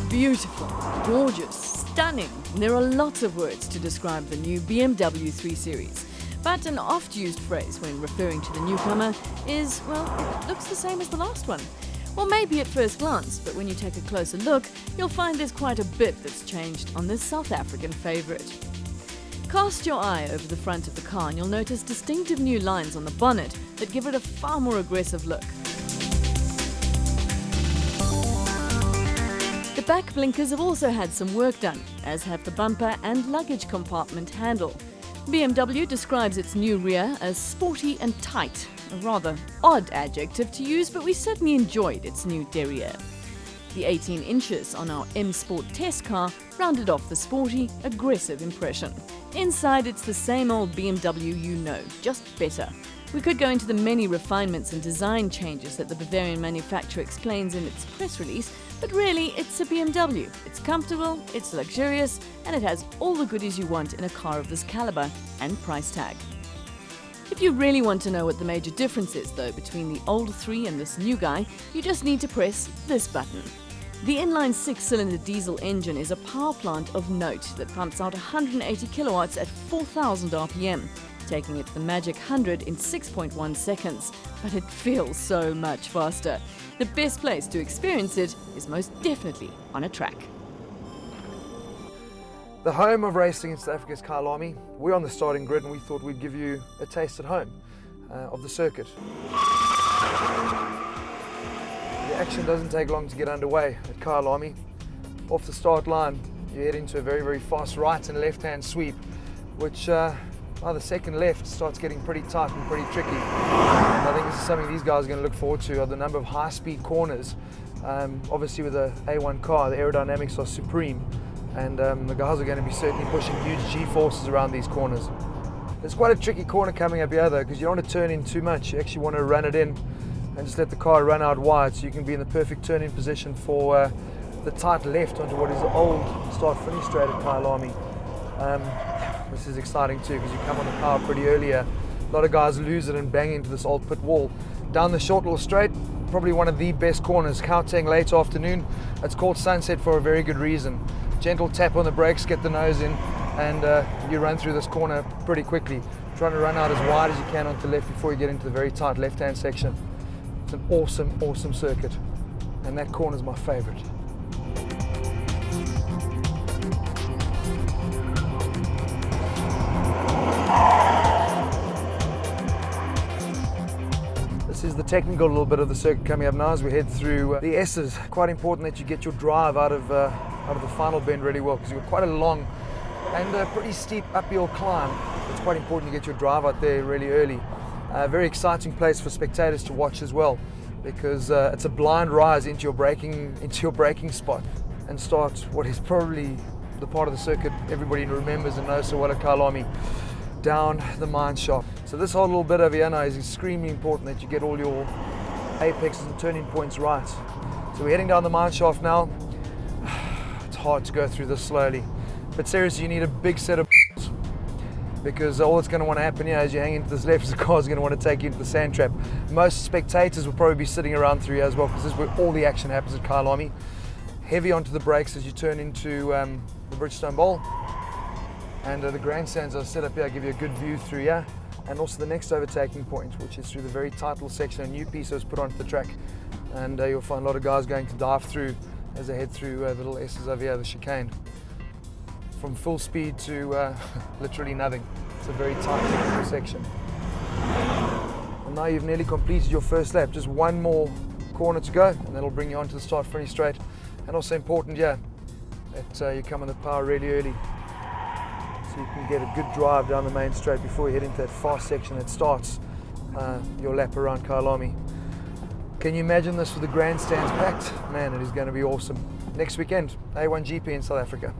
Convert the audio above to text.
Beautiful, gorgeous, stunning. There are lots of words to describe the new BMW 3 Series. But an oft-used phrase when referring to the newcomer is, well, it looks the same as the last one. Well, maybe at first glance, but when you take a closer look, you'll find there's quite a bit that's changed on this South African favourite. Cast your eye over the front of the car and you'll notice distinctive new lines on the bonnet that give it a far more aggressive look. The back blinkers have also had some work done, as have the bumper and luggage compartment handle. BMW describes its new rear as sporty and tight, a rather odd adjective to use, but we certainly enjoyed its new derriere. The 18 inches on our M Sport test car rounded off the sporty, aggressive impression. Inside, it's the same old BMW you know, just better. We could go into the many refinements and design changes that the Bavarian manufacturer explains in its press release, but really it's a BMW. It's comfortable, it's luxurious, and it has all the goodies you want in a car of this caliber and price tag. If you really want to know what the major difference is, though, between the old 3 and this new guy, you just need to press this button. The inline 6-cylinder diesel engine is a power plant of note that pumps out 180 kilowatts at 4,000 RPM, taking it to the magic 100 in 6.1 seconds. But it feels so much faster. The best place to experience it is most definitely on a track. The home of racing in South Africa's Kyalami. We're on the starting grid and we thought we'd give you a taste at home of the circuit. The action doesn't take long to get underway at Kyalami. Off the start line, you head into a very, very fast right and left-hand sweep, which by the second left starts getting pretty tight and pretty tricky. And I think this is something these guys are going to look forward to, are the number of high-speed corners. Obviously with the A1 car, the aerodynamics are supreme, and the guys are going to be certainly pushing huge G-forces around these corners. There's quite a tricky corner coming up here though, because you don't want to turn in too much. You actually want to run it in and just let the car run out wide so you can be in the perfect turn-in position for the tight left onto what is the old start-finish straight at Kyalami. This is exciting too, because you come on the power pretty early here. A lot of guys lose it and bang into this old pit wall. Down the short little straight, probably one of the best corners, Gauteng late afternoon. It's called Sunset for a very good reason. Gentle tap on the brakes, get the nose in, and you run through this corner pretty quickly. Trying to run out as wide as you can onto the left before you get into the very tight left-hand section. It's an awesome, awesome circuit, and that corner is my favorite. This is the technical little bit of the circuit coming up now as we head through the S's. Quite important that you get your drive out of the final bend really well, because you've got quite a long and a pretty steep uphill climb. It's quite important you get your drive out there really early. Very exciting place for spectators to watch as well, because it's a blind rise into your braking spot and start what is probably the part of the circuit everybody remembers and knows so well at Kyalami, down the mine shaft. So this whole little bit over here now is extremely important that you get all your apexes and turning points right. So we're heading down the mine shaft now. It's hard to go through this slowly, but seriously you need a big set of because all that's going to want to happen here as you hang into this left is the car's going to want to take you into the sand trap. Most spectators will probably be sitting around through here as well, because this is where all the action happens at Kyalami. Heavy onto the brakes as you turn into the Bridgestone Bowl, and the grandstands are set up here, give you a good view through here, and also the next overtaking point, which is through the very tight little section. A new piece that was put onto the track, and you'll find a lot of guys going to dive through as they head through the little S's over here, the chicane. From full speed to literally nothing. It's a very tight technical section. And now you've nearly completed your first lap. Just one more corner to go, and that'll bring you onto the start-finish straight. And also important, yeah, that you come on the power really early, so you can get a good drive down the main straight before you head into that fast section that starts your lap around Kyalami. Can you imagine this with the grandstands packed? Man, it is going to be awesome. Next weekend, A1 GP in South Africa.